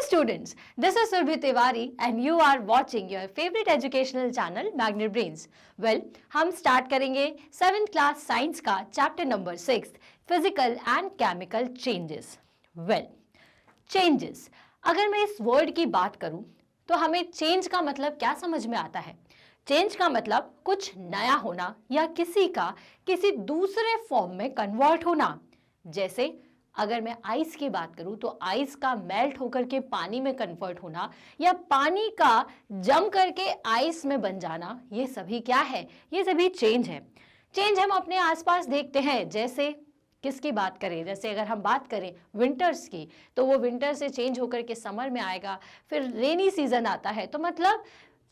students, this is Surbhi Tiwari and you are watching your favorite educational channel Magnet Brains. Well, हम start करेंगे 7th class science का chapter number 6 physical and chemical changes. Well, changes, अगर मैं इस word की बात करूं तो हमें चेंज का मतलब क्या समझ में आता है? चेंज का मतलब कुछ नया होना या किसी का किसी दूसरे फॉर्म में कन्वर्ट होना. जैसे अगर मैं आइस की बात करूं तो आइस का मेल्ट होकर के पानी में कन्वर्ट होना या पानी का जम करके आइस में बन जाना, ये सभी क्या है? ये सभी चेंज है. चेंज हम अपने आसपास देखते हैं. जैसे किसकी बात करें? जैसे अगर हम बात करें विंटर्स की, तो वो विंटर से चेंज होकर के समर में आएगा. फिर रेनी सीजन आता है, तो मतलब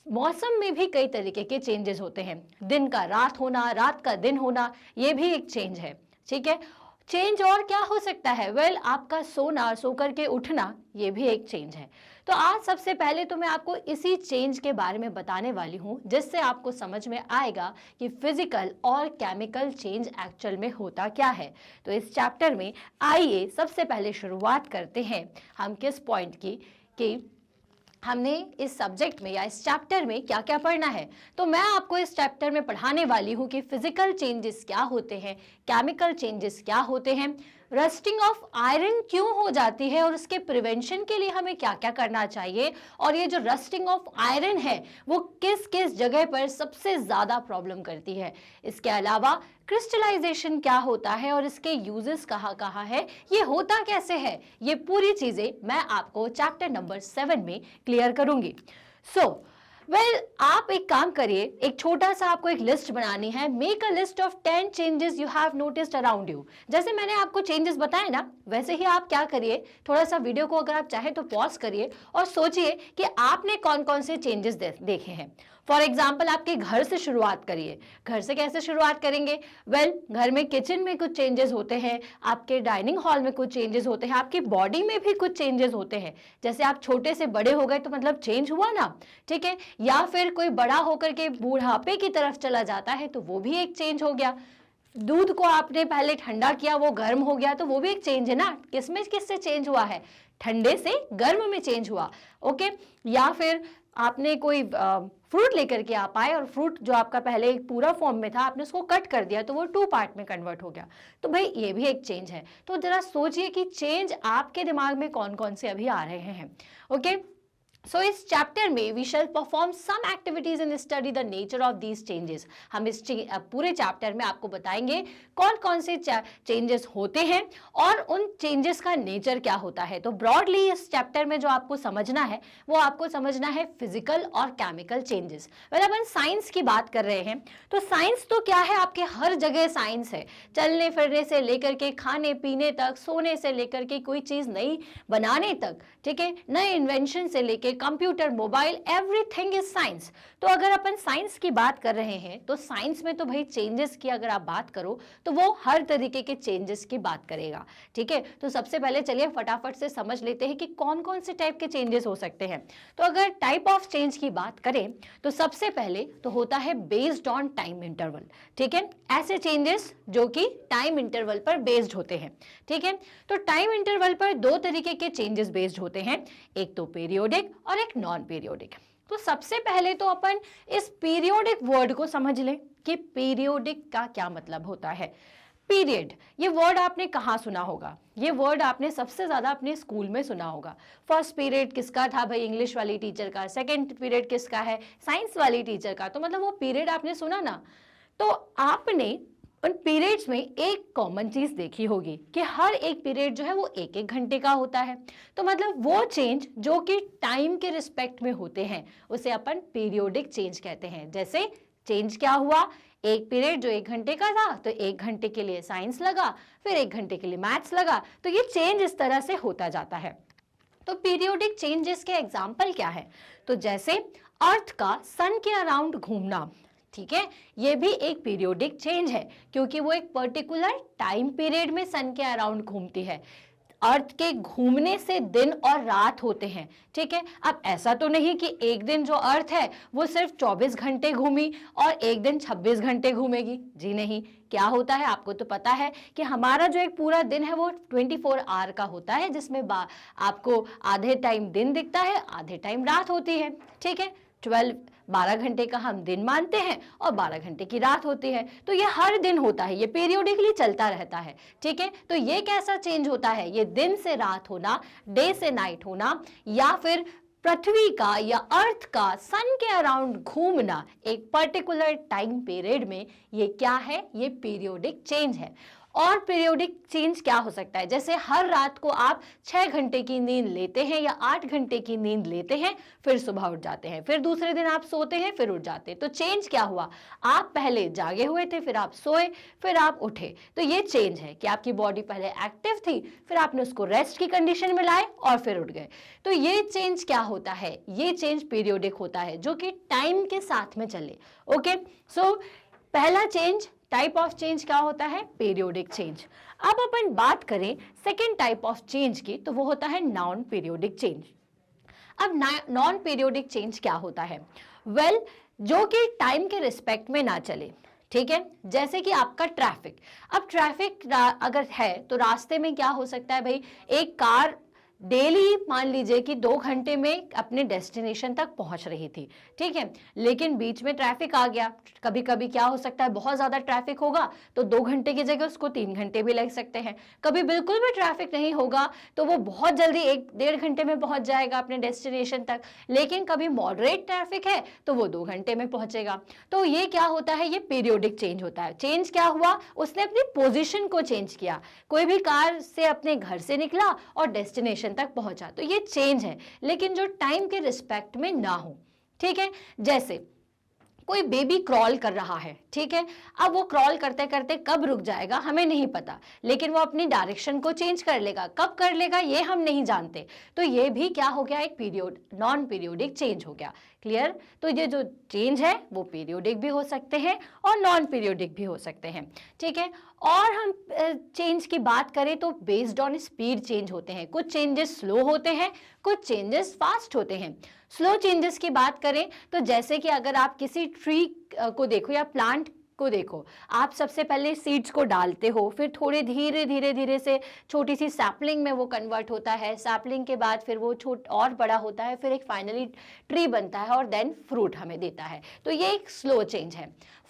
मौसम में भी कई तरीके के चेंजेस होते हैं. दिन का रात होना, रात का दिन होना, ये भी एक चेंज है. ठीक है. चेंज और क्या हो सकता है? वेल, आपका सोना, सो करके उठना, ये भी एक चेंज है. तो आज सबसे पहले तो मैं आपको इसी चेंज के बारे में बताने वाली हूँ, जिससे आपको समझ में आएगा कि फिजिकल और केमिकल चेंज एक्चुअल में होता क्या है. तो इस चैप्टर में आइए सबसे पहले शुरुआत करते हैं हम किस पॉइंट की कि हमने इस सब्जेक्ट में या इस चैप्टर में क्या क्या पढ़ना है. तो मैं आपको इस चैप्टर में पढ़ाने वाली हूँ कि फिजिकल चेंजेस क्या होते हैं, केमिकल चेंजेस क्या होते हैं, रस्टिंग ऑफ आयरन क्यों हो जाती है और उसके प्रिवेंशन के लिए हमें क्या क्या करना चाहिए, और ये जो रस्टिंग ऑफ आयरन है वो किस किस जगह पर सबसे ज़्यादा प्रॉब्लम करती है. इसके अलावा क्रिस्टलाइजेशन क्या होता है और इसके यूजेस कहाँ कहाँ है, ये होता कैसे है, ये पूरी चीज़ें मैं आपको चैप्टर नंबर 7 में क्लियर करूँगी. वेल, आप एक काम करिए, एक छोटा सा आपको एक लिस्ट बनानी है. Make a list of 10 changes you have noticed around you. जैसे मैंने आपको चेंजेस बताए ना, वैसे ही आप क्या करिए, थोड़ा सा वीडियो को अगर आप चाहें तो पॉज करिए और सोचिए कि आपने कौन कौन से चेंजेस देखे हैं. फॉर एग्जाम्पल, आपके घर से शुरुआत करिए. घर से कैसे शुरुआत करेंगे? वेल, घर में किचन में कुछ चेंजेस होते हैं, आपके डाइनिंग हॉल में कुछ चेंजेस होते हैं, आपकी बॉडी में भी कुछ चेंजेस होते हैं. जैसे आप छोटे से बड़े हो गए तो मतलब चेंज हुआ ना. ठीक है. या फिर कोई बड़ा होकर के बूढ़ापे की तरफ चला जाता है तो वो भी एक चेंज हो गया. दूध को आपने पहले ठंडा किया, वो गर्म हो गया, तो वो भी एक चेंज है ना. किसमें किससे चेंज हुआ है? ठंडे से गर्म में चेंज हुआ. ओके. या फिर आपने कोई फ्रूट लेकर के आप आए और फ्रूट जो आपका पहले एक पूरा फॉर्म में था, आपने उसको कट कर दिया तो वो 2 पार्ट में कन्वर्ट हो गया. तो भाई ये भी एक चेंज है. तो जरा सोचिए कि चेंज आपके दिमाग में कौन कौन से अभी आ रहे हैं. ओके. सो इस चैप्टर में we shall perform some activities in study the nature of these changes. हम इस पूरे चैप्टर में आपको बताएंगे कौन कौन से चेंजेस होते हैं और उन चेंजेस का नेचर क्या होता है. तो ब्रॉडली इस चैप्टर में जो आपको समझना है वो आपको समझना है फिजिकल और केमिकल चेंजेस. वेल, अपन साइंस की बात कर रहे हैं तो साइंस तो क्या है, आपके हर जगह साइंस है. चलने फिरने से लेकर के खाने पीने तक, सोने से लेकर के कोई चीज़ नई बनाने तक. ठीक है. नए इन्वेंशन से लेकर computer, mobile, everything is science. तो अगर अपन साइंस की बात कर रहे हैं तो साइंस में तो भाई चेंजेस की अगर आप बात करो तो वो हर तरीके के चेंजेस की बात करेगा. ठीक है. तो सबसे पहले चलिए फटाफट से समझ लेते हैं कि कौन कौन से टाइप के चेंजेस हो सकते हैं. तो अगर टाइप ऑफ चेंज की बात करें तो सबसे पहले तो होता है बेस्ड ऑन टाइम इंटरवल. ठीक है. ऐसे चेंजेस जो कि टाइम इंटरवल पर बेस्ड होते हैं. ठीक है. तो टाइम इंटरवल पर 2 तरीके के चेंजेस बेस्ड होते हैं, एक तो पीरियोडिक और एक नॉन पीरियोडिक. तो सबसे पहले तो अपन इस पीरियोडिक वर्ड को समझ लें कि पीरियोडिक का क्या मतलब होता है. पीरियड, ये वर्ड आपने कहाँ सुना होगा? ये वर्ड आपने सबसे ज्यादा अपने स्कूल में सुना होगा. फर्स्ट पीरियड किसका था भाई? इंग्लिश वाली टीचर का. सेकंड पीरियड किसका है? साइंस वाली टीचर का. तो मतलब वो पीरियड आपने सुना ना. तो आपने उन पीरियड्स में एक कॉमन चीज देखी होगी कि हर एक पीरियड जो है वो 1-1 घंटे का होता है. तो मतलब वो चेंज जो कि टाइम के रिस्पेक्ट में होते हैं उसे अपन पीरियोडिक चेंज कहते हैं. जैसे चेंज क्या हुआ, एक पीरियड जो 1 घंटे का था तो 1 घंटे के लिए साइंस लगा, फिर 1 घंटे के लिए मैथ्स लगा. तो ये चेंज इस तरह से होता जाता है. तो पीरियोडिक चेंजेस के एग्जाम्पल क्या है? तो जैसे अर्थ का सन के अराउंड घूमना. ठीक है. ये भी एक पीरियोडिक चेंज है क्योंकि वो एक पर्टिकुलर टाइम पीरियड में सन के अराउंड घूमती है. अर्थ के घूमने से दिन और रात होते हैं, ठीक है। अब ऐसा तो नहीं कि एक दिन जो अर्थ है वो सिर्फ 24 घंटे घूमी और एक दिन 26 घंटे घूमेगी, जी नहीं। क्या होता है, आपको तो पता है कि हमारा जो एक पूरा दिन है वो 24 आवर का होता है, जिसमें आपको आधे टाइम दिन दिखता है, आधे टाइम रात होती है, ठीक है। 12 घंटे का हम दिन मानते हैं और 12 घंटे की रात होती है। तो ये हर दिन होता है, ये पीरियोडिकली चलता रहता है, ठीक है। तो ये कैसा चेंज होता है, ये दिन से रात होना, डे से नाइट होना, या फिर पृथ्वी का या अर्थ का सन के अराउंड घूमना एक पर्टिकुलर टाइम पीरियड में, ये क्या है, ये पीरियोडिक चेंज है। और पीरियोडिक चेंज क्या हो सकता है, जैसे हर रात को आप 6 घंटे की नींद लेते हैं या 8 घंटे की नींद लेते हैं, फिर सुबह उठ जाते हैं, फिर दूसरे दिन आप सोते हैं, फिर उठ जाते हैं। तो चेंज क्या हुआ, आप पहले जागे हुए थे, फिर आप सोए, फिर आप उठे। तो ये चेंज है कि आपकी बॉडी पहले एक्टिव थी, फिर आपने उसको रेस्ट की कंडीशन में लाए और फिर उठ गए। तो ये चेंज क्या होता है, ये चेंज पीरियोडिक होता है, जो कि टाइम के साथ में चले। ओके, सो पहला चेंज, टाइप ऑफ चेंज क्या होता है, पीरियोडिक चेंज। अब अपन बात करें सेकेंड टाइप ऑफ चेंज की, तो वो होता है नॉन पीरियोडिक चेंज। अब नॉन पीरियोडिक चेंज क्या होता है, वेल जो कि टाइम के रिस्पेक्ट में ना चले, ठीक है। जैसे कि आपका ट्रैफिक, अब ट्रैफिक अगर है तो रास्ते में क्या हो सकता है भाई, एक कार डेली मान लीजिए कि 2 घंटे में अपने डेस्टिनेशन तक पहुंच रही थी, ठीक है, लेकिन बीच में ट्रैफिक आ गया। कभी कभी क्या हो सकता है, बहुत ज्यादा ट्रैफिक होगा तो 2 घंटे की जगह उसको 3 घंटे भी लग सकते हैं। कभी बिल्कुल भी ट्रैफिक नहीं होगा तो वो बहुत जल्दी 1-1.5 घंटे में पहुंच जाएगा अपने डेस्टिनेशन तक, लेकिन कभी मॉडरेट ट्रैफिक है तो वो 2 घंटे में पहुंचेगा। तो ये क्या होता है, ये पीरियोडिक चेंज होता है। चेंज क्या हुआ, उसने अपनी पोजिशन को चेंज किया। कोई भी कार से अपने घर से निकला और डेस्टिनेशन तक पहुंचा, तो ये चेंज है, लेकिन जो टाइम के रिस्पेक्ट में ना हो, ठीक है। जैसे कोई बेबी क्रॉल कर रहा है, ठीक है, अब वो क्रॉल करते करते कब रुक जाएगा हमें नहीं पता, लेकिन वो अपनी डायरेक्शन को चेंज कर लेगा, कब कर लेगा ये हम नहीं जानते। तो ये भी क्या हो गया, एक पीरियड नॉन पीरियोडिक चेंज हो गया। क्लियर, तो ये जो चेंज है वो पीरियोडिक भी हो सकते हैं और नॉन पीरियोडिक भी हो सकते हैं, ठीक है। और हम चेंज की बात करें तो बेस्ड ऑन स्पीड चेंज होते हैं, कुछ चेंजेस स्लो होते हैं, कुछ चेंजेस फास्ट होते हैं। स्लो चेंजेस की बात करें तो जैसे कि अगर आप किसी ट्री को देखो या प्लांट को देखो, आप सबसे पहले सीड्स को डालते हो, फिर थोड़े धीरे धीरे धीरे से छोटी सी सैपलिंग में वो कन्वर्ट होता है, सैपलिंग के बाद फिर वो और बड़ा होता है, फिर एक फाइनली ट्री बनता है और देन फ्रूट हमें देता है। तो ये एक स्लो चेंज है।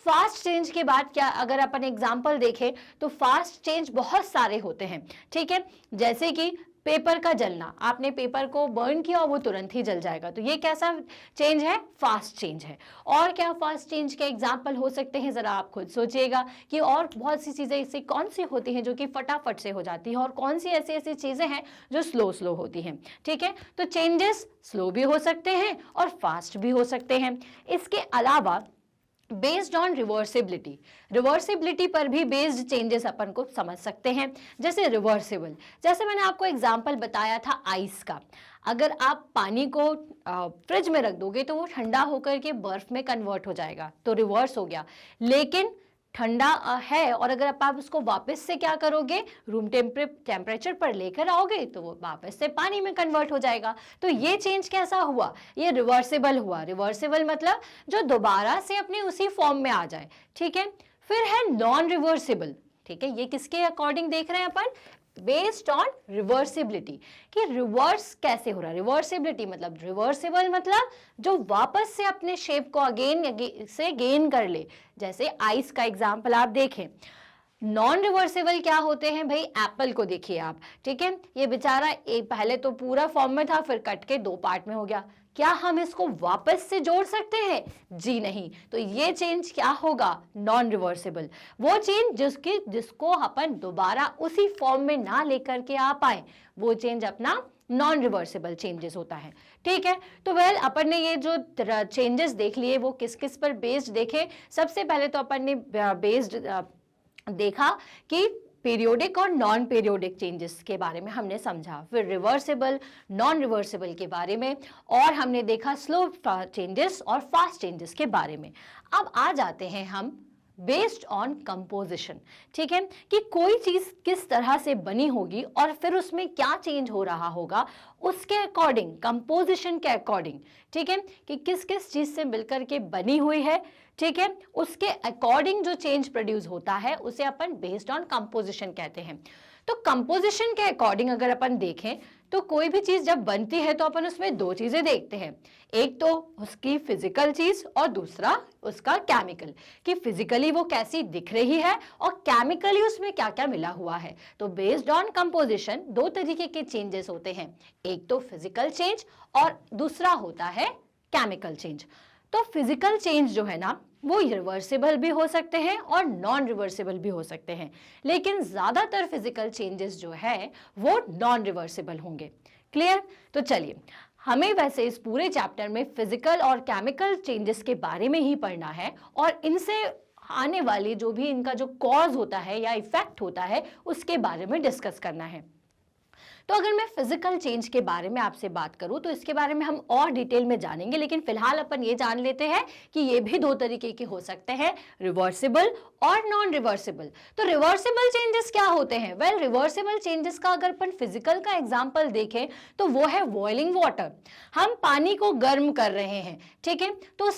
फास्ट चेंज के बाद क्या, अगर अपन एग्जाम्पल देखें तो फास्ट चेंज बहुत सारे होते हैं, ठीक है। जैसे कि पेपर का जलना, आपने पेपर को बर्न किया और वो तुरंत ही जल जाएगा, तो ये कैसा चेंज है, फास्ट चेंज है। और क्या फास्ट चेंज के एग्जाम्पल हो सकते हैं, जरा आप खुद सोचिएगा कि और बहुत सी चीजें ऐसी कौन सी होती हैं जो कि फटाफट से हो जाती हैं और कौन सी ऐसी ऐसी चीजें हैं जो स्लो स्लो होती हैं, ठीक है। तो चेंजेस स्लो भी हो सकते हैं और फास्ट भी हो सकते हैं। इसके अलावा बेस्ड ऑन रिवर्सिबिलिटी, रिवर्सिबिलिटी पर भी बेस्ड चेंजेस अपन को समझ सकते हैं। जैसे रिवर्सिबल, जैसे मैंने आपको एग्जांपल बताया था आइस का, अगर आप पानी को फ्रिज में रख दोगे तो वो ठंडा होकर के बर्फ में कन्वर्ट हो जाएगा, तो रिवर्स हो गया। लेकिन ठंडा है और अगर आप उसको वापस से क्या करोगे, रूम टेम्परेचर पर लेकर आओगे तो वो वापस से पानी में कन्वर्ट हो जाएगा। तो ये चेंज कैसा हुआ, ये रिवर्सिबल हुआ। रिवर्सिबल मतलब जो दोबारा से अपने उसी फॉर्म में आ जाए, ठीक है। फिर है नॉन रिवर्सिबल, ठीक है, ये किसके अकॉर्डिंग देख रहे हैं अपन, बेस्ड ऑन रिवर्सिबिलिटी, कि रिवर्स कैसे हो रहा है। रिवर्सिबिलिटी मतलब, रिवर्सिबल मतलब जो वापस से अपने शेप को अगेन से गेन कर ले। जैसे आइस का एग्जांपल आप देखें। नॉन रिवर्सिबल क्या होते हैं भाई, एप्पल को देखिए आप, ठीक है, ये बेचारा एक पहले तो पूरा फॉर्म में था, फिर कट के 2 पार्ट में हो गया। क्या हम इसको वापस से जोड़ सकते हैं, जी नहीं। तो ये चेंज क्या होगा, नॉन रिवर्सिबल। वो चेंज जिसको अपन दोबारा उसी फॉर्म में ना लेकर के आ पाए, वो चेंज अपना नॉन रिवर्सिबल चेंजेस होता है, ठीक है। तो वेल अपन ने ये जो चेंजेस देख लिए वो किस किस पर बेस्ड देखे। सबसे पहले तो अपन ने बेस्ड देखा कि पीरियोडिक और नॉन पीरियोडिक चेंजेस के बारे में हमने समझा, फिर रिवर्सिबल नॉन रिवर्सिबल के बारे में, और हमने देखा स्लो चेंजेस और फास्ट चेंजेस के बारे में। अब आ जाते हैं हम बेस्ड ऑन कंपोजिशन। ठीक है, कि कोई चीज किस तरह से बनी होगी और फिर उसमें क्या चेंज हो रहा होगा उसके अकॉर्डिंग, कंपोजिशन के अकॉर्डिंग। ठीक है, कि किस किस चीज से मिलकर के बनी हुई है, ठीक है, उसके अकॉर्डिंग जो चेंज प्रोड्यूस होता है उसे अपन बेस्ड ऑन कंपोजिशन कहते हैं। तो कंपोजिशन के अकॉर्डिंग अगर अपन देखें तो कोई भी चीज जब बनती है तो अपन उसमें दो चीजें देखते हैं, एक तो उसकी फिजिकल चीज और दूसरा उसका केमिकल, कि फिजिकली वो कैसी दिख रही है और केमिकली उसमें क्या क्या मिला हुआ है। तो बेस्ड ऑन कंपोजिशन दो तरीके के चेंजेस होते हैं, एक तो फिजिकल चेंज और दूसरा होता है केमिकल चेंज। तो फिजिकल चेंज जो है ना वो रिवर्सिबल भी हो सकते हैं और नॉन रिवर्सिबल भी हो सकते हैं, लेकिन ज्यादातर फिजिकल चेंजेस जो है वो नॉन रिवर्सिबल होंगे। क्लियर? तो चलिए, हमें वैसे इस पूरे चैप्टर में फिजिकल और केमिकल चेंजेस के बारे में ही पढ़ना है और इनसे आने वाली जो भी इनका जो कॉज होता है या इफेक्ट होता है उसके बारे में डिस्कस करना है। तो अगर मैं फिजिकल चेंज के बारे में आपसे बात करूं तो इसके बारे में हम और डिटेल में जानेंगे, लेकिन फिलहाल अपन ये जान लेते हैं कि ये भी दो तरीके के हो सकते हैं, रिवर्सिबल और नॉन रिवर्सिबल। तो रिवर्सिबल चेंजेस क्या होते हैं? वेल, रिवर्सिबल चेंजेस का अगर अपन फिजिकल का एग्जांपल देखें तो वो है बॉइलिंग वाटर। हम पानी को गर्म कर रहे हैं, ठीक है, तो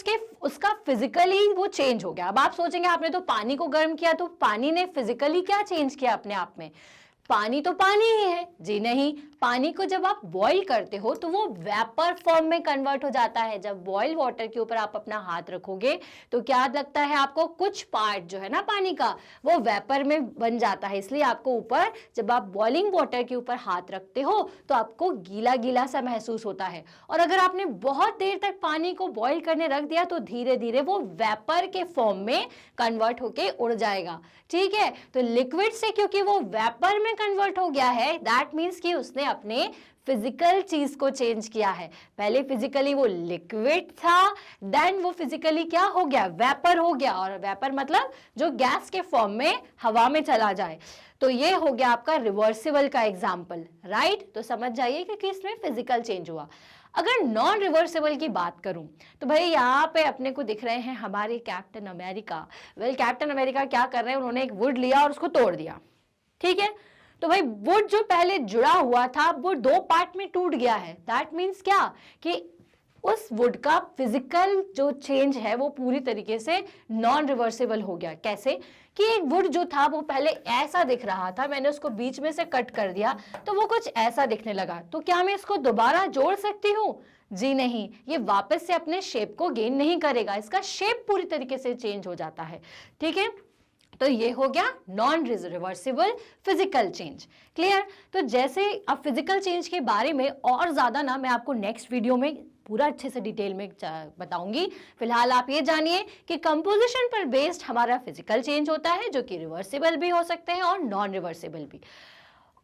उसका फिजिकली वो चेंज हो गया। अब आप सोचेंगे आपने तो पानी को गर्म किया, तो पानी ने फिजिकली क्या चेंज किया अपने आप में? पानी तो पानी ही है जी, नहीं, पानी को जब आप बॉईल करते हो तो वो वेपर फॉर्म में कन्वर्ट हो जाता है। जब बॉईल वाटर के ऊपर आप अपना हाथ रखोगे तो क्या लगता है आपको, कुछ पार्ट जो है ना पानी का वो वेपर में बन जाता है। इसलिए आपको ऊपर जब आप बॉइलिंग वाटर के ऊपर हाथ रखते हो तो आपको गीला गीला सा महसूस होता है, और अगर आपने बहुत देर तक पानी को बॉईल करने रख दिया तो धीरे धीरे वो वेपर के फॉर्म में कन्वर्ट होके उड़ जाएगा। ठीक है, तो लिक्विड से क्योंकि वो वेपर में कन्वर्ट हो गया है, दैट मीन्स कि उसने अपने फिजिकल चीज को चेंज किया है। पहले फिजिकली वो लिक्विड था, देन वो फिजिकली क्या हो गया, वेपर हो गया, और वेपर मतलब जो गैस के फॉर्म में हवा में चला जाए। तो ये हो गया आपका रिवर्सिबल का एग्जाम्पल, राइट? तो समझ जाइए कि इसमें फिजिकल चेंज हुआ। अगर नॉन रिवर्सिबल की बात करूं तो भाई यहाँ पे अपने को दिख रहे हैं हमारे captain America. Well, captain America क्या कर रहे हैं, उन्होंने एक वुड लिया और उसको तोड़ दिया। ठीक है, तो भाई वुड जो पहले जुड़ा हुआ था वो दो पार्ट में टूट गया है। दैट मीन्स क्या, कि उस वुड का फिजिकल जो चेंज है वो पूरी तरीके से नॉन रिवर्सिबल हो गया। कैसे? कि एक वुड जो था वो पहले ऐसा दिख रहा था, मैंने उसको बीच में से कट कर दिया तो वो कुछ ऐसा दिखने लगा। तो क्या मैं इसको दोबारा जोड़ सकती हूँ? जी नहीं, ये वापस से अपने शेप को गेन नहीं करेगा, इसका शेप पूरी तरीके से चेंज हो जाता है। ठीक है, तो ये हो गया non reversible physical change. Clear? तो जैसे अब फिजिकल चेंज के बारे में और ज्यादा ना मैं आपको नेक्स्ट वीडियो में पूरा अच्छे से डिटेल में बताऊंगी। फिलहाल आप ये जानिए कि कंपोजिशन पर बेस्ड हमारा फिजिकल चेंज होता है, जो कि रिवर्सिबल भी हो सकते हैं और नॉन रिवर्सिबल भी।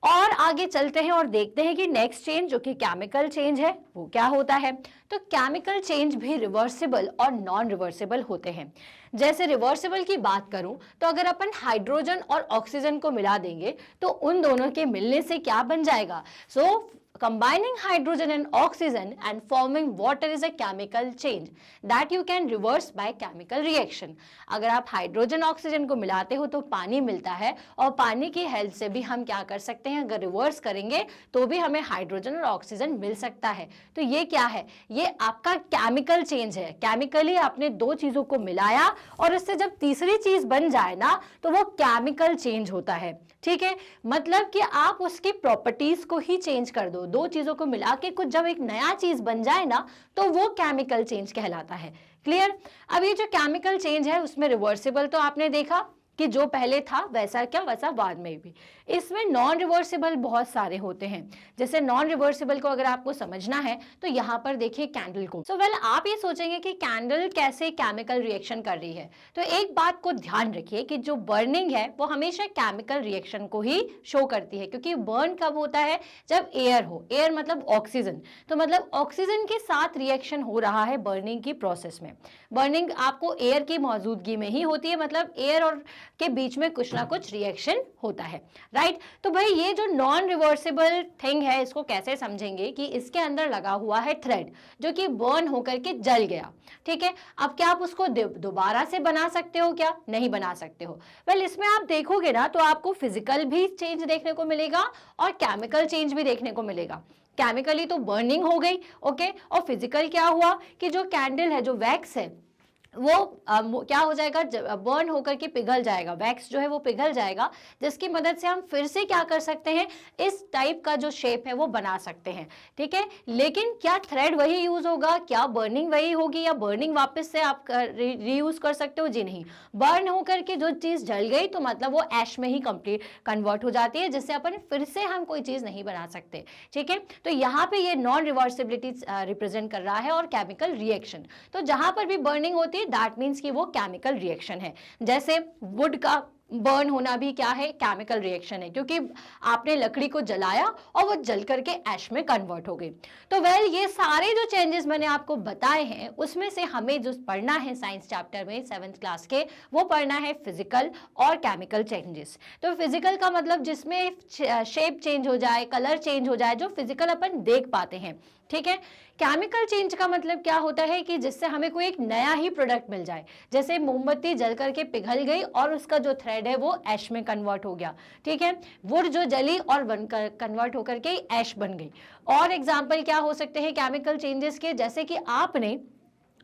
और आगे चलते हैं और देखते हैं कि नेक्स्ट चेंज जो कि केमिकल चेंज है वो क्या होता है। तो केमिकल चेंज भी रिवर्सिबल और नॉन रिवर्सिबल होते हैं। जैसे रिवर्सिबल की बात करूं तो अगर अपन हाइड्रोजन और ऑक्सीजन को मिला देंगे तो उन दोनों के मिलने से क्या बन जाएगा, सो combining hydrogen and oxygen and forming water is a chemical change that you can reverse by chemical reaction। अगर आप हाइड्रोजन ऑक्सीजन को मिलाते हो तो पानी मिलता है, और पानी की हेल्प से भी हम क्या कर सकते हैं, अगर रिवर्स करेंगे तो भी हमें हाइड्रोजन और ऑक्सीजन मिल सकता है। तो ये क्या है, ये आपका केमिकल चेंज है। केमिकली आपने दो चीजों को मिलाया और इससे जब तीसरी चीज बन जाए ना तो वो केमिकल चेंज होता है। ठीक है, मतलब कि आप उसकी प्रॉपर्टीज को ही चेंज कर दो। दो चीजों को मिला के कुछ जब एक नया चीज बन जाए ना तो वो केमिकल चेंज कहलाता है। क्लियर? अब ये जो केमिकल चेंज है उसमें रिवर्सिबल तो आपने देखा कि जो पहले था वैसा क्या वैसा बाद में भी। इसमें नॉन रिवर्सिबल बहुत सारे होते हैं। जैसे नॉन रिवर्सिबल को अगर आपको समझना है तो यहाँ पर देखिए कैंडल को। सो वेल, आप ये सोचेंगे कि कैंडल कैसे केमिकल रिएक्शन कर रही है, तो एक बात को ध्यान रखिए कि जो बर्निंग है वो हमेशा केमिकल रिएक्शन को ही शो करती है, क्योंकि बर्न कब होता है, जब एयर हो। एयर मतलब ऑक्सीजन, तो मतलब ऑक्सीजन के साथ रिएक्शन हो रहा है बर्निंग की प्रोसेस में। बर्निंग आपको एयर की मौजूदगी में ही होती है, मतलब एयर और के बीच में कुछ ना कुछ रिएक्शन होता है, राइट। तो भाई ये जो नॉन रिवर्सिबल थिंग है इसको कैसे समझेंगे कि इसके अंदर लगा हुआ है थ्रेड जो कि बर्न होकर के जल गया, ठीक है। अब क्या आप उसको दोबारा से बना सकते हो? क्या नहीं बना सकते हो? वेल इसमें आप देखोगे ना तो आपको फिजिकल भी चेंज देखने को मिलेगा और केमिकल चेंज भी देखने को मिलेगा। केमिकली तो बर्निंग हो गई, ओके, और फिजिकल क्या हुआ कि जो कैंडल है, जो वैक्स है, वो क्या हो जाएगा, बर्न होकर के पिघल जाएगा, वैक्स जो है वो पिघल जाएगा, जिसकी मदद से हम फिर से क्या कर सकते हैं, इस टाइप का जो शेप है वो बना सकते हैं, ठीक है। लेकिन क्या थ्रेड वही यूज होगा? क्या बर्निंग वही होगी या बर्निंग वापस से आप रीयूज कर सकते हो? जी नहीं। बर्न होकर के जो चीज जल गई तो मतलब वो ऐश में ही कंप्लीट कन्वर्ट हो जाती है, जिससे अपन फिर से हम कोई चीज नहीं बना सकते, ठीक है। तो यहाँ पे ये नॉन रिवर्सिबिलिटी रिप्रेजेंट कर रहा है और केमिकल रिएक्शन। तो जहां पर भी बर्निंग होती है दैट मीन्स कि वो केमिकल रिएक्शन है। जैसे वुड का बर्न होना भी क्या है, केमिकल रिएक्शन है, क्योंकि आपने लकड़ी को जलाया और वो जल करके ऐश में कन्वर्ट हो गई। तो वेल ये सारे जो चेंजेस मैंने आपको बताए हैं उसमें से हमें जो पढ़ना है साइंस चैप्टर में 7th क्लास के, वो पढ़ना है फिजिकल और केमिकल चेंजेस। तो फिजिकल का मतलब जिसमें शेप चेंज हो जाए, कलर चेंज हो जाए, जो फिजिकल अपन देख पाते हैं, ठीक है। केमिकल चेंज का मतलब क्या होता है कि जिससे हमें कोई एक नया ही प्रोडक्ट मिल जाए। जैसे मोमबत्ती जल करके पिघल गई और उसका जो थ्रेड है वो ऐश में कन्वर्ट हो गया, ठीक है। वुड जो जली और बनकर कन्वर्ट होकर के ऐश बन गई। और एग्जाम्पल क्या हो सकते हैं केमिकल चेंजेस के? जैसे कि आपने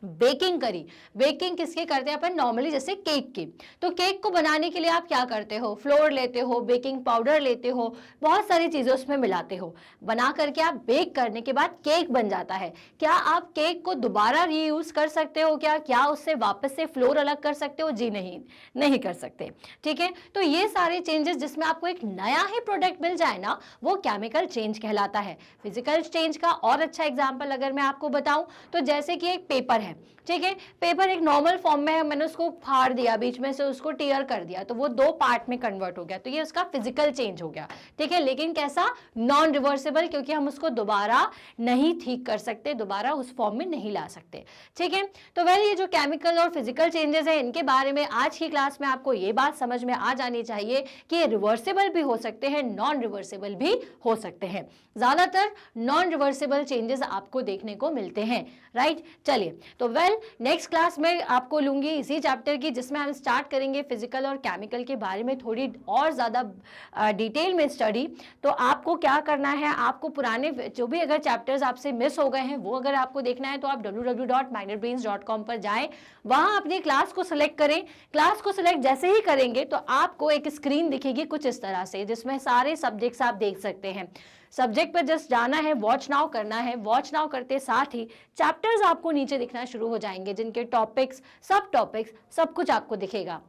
बेकिंग करी। बेकिंग किसके करते हैं अपन? नॉर्मली जैसे केक की। तो केक को बनाने के लिए आप क्या करते हो? फ्लोर लेते हो, बेकिंग पाउडर लेते हो, बहुत सारी चीजें उसमें मिलाते हो, बना करके आप बेक करने के बाद केक बन जाता है। क्या आप केक को दोबारा रीयूज कर सकते हो? क्या उससे वापस से फ्लोर अलग कर सकते हो? जी नहीं, नहीं कर सकते, ठीक है। तो ये सारे चेंजेस जिसमें आपको एक नया ही प्रोडक्ट मिल जाए ना, वो केमिकल चेंज कहलाता है। फिजिकल चेंज का और अच्छा एग्जाम्पल अगर मैं आपको बताऊं तो जैसे कि एक पेपर है, ठीक है। पेपर एक नॉर्मल फॉर्म में है, मैंने उसको फाड़ दिया, बीच में से उसको टीयर कर दिया, तो वो 2 पार्ट में कन्वर्ट हो गया, तो ये उसका फिजिकल चेंज हो गया, ठीक है। लेकिन कैसा? नॉन रिवर्सिबल, क्योंकि हम उसको दोबारा नहीं ठीक कर सकते, दोबारा उस फॉर्म में नहीं ला सकते, ठीक है। तो वेल ये जो केमिकल और फिजिकल चेंजेस है इनके बारे में आज की क्लास में आपको ये बात समझ में आ जानी चाहिए कि ये रिवर्सिबल भी हो सकते हैं, नॉन रिवर्सिबल भी हो सकते हैं। ज्यादातर नॉन रिवर्सिबल चेंजेस आपको देखने को मिलते हैं, राइट। चलिए, तो वेल नेक्स्ट क्लास में आपको लूंगी इसी चैप्टर की, जिसमें हम स्टार्ट करेंगे फिजिकल और केमिकल के बारे में थोड़ी और ज़्यादा डिटेल में स्टडी। तो आपको क्या करना है, आपको पुराने जो भी अगर चैप्टर्स आपसे मिस हो गए हैं वो अगर आपको देखना है तो आप www.magnerbrains.com पर जाएं, वहाँ अपनी क्लास को सिलेक्ट करें। क्लास को सिलेक्ट जैसे ही करेंगे तो आपको एक स्क्रीन दिखेगी कुछ इस तरह से, जिसमें सारे सब्जेक्ट्स आप देख सकते हैं। सब्जेक्ट पर जस्ट जाना है, वॉच नाउ करना है, वॉच नाउ करते साथ ही चैप्टर्स आपको नीचे दिखना शुरू हो जाएंगे, जिनके टॉपिक्स, सब टॉपिक्स, सब कुछ आपको दिखेगा।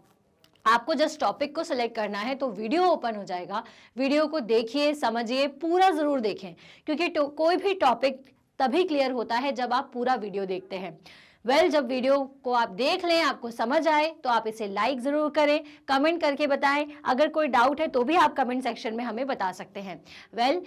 आपको जस्ट टॉपिक को सिलेक्ट करना है तो वीडियो ओपन हो जाएगा। वीडियो को देखिए, समझिए, पूरा जरूर देखें, क्योंकि कोई भी टॉपिक तभी क्लियर होता है जब आप पूरा वीडियो देखते हैं। जब वीडियो को आप देख लें, आपको समझ आए तो आप इसे लाइक जरूर करें, कमेंट करके बताएं। अगर कोई डाउट है तो भी आप कमेंट सेक्शन में हमें बता सकते हैं।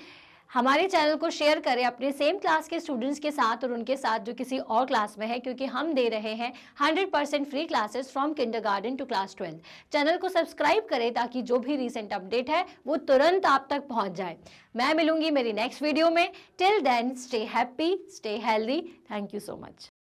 हमारे चैनल को शेयर करें अपने सेम क्लास के स्टूडेंट्स के साथ और उनके साथ जो किसी और क्लास में है, क्योंकि हम दे रहे हैं 100% free classes from kindergarten to class 12। Channel को सब्सक्राइब करें ताकि जो भी रीसेंट अपडेट है वो तुरंत आप तक पहुंच जाए। मैं मिलूंगी मेरी नेक्स्ट वीडियो में। Till then stay happy, stay healthy. Thank you so much.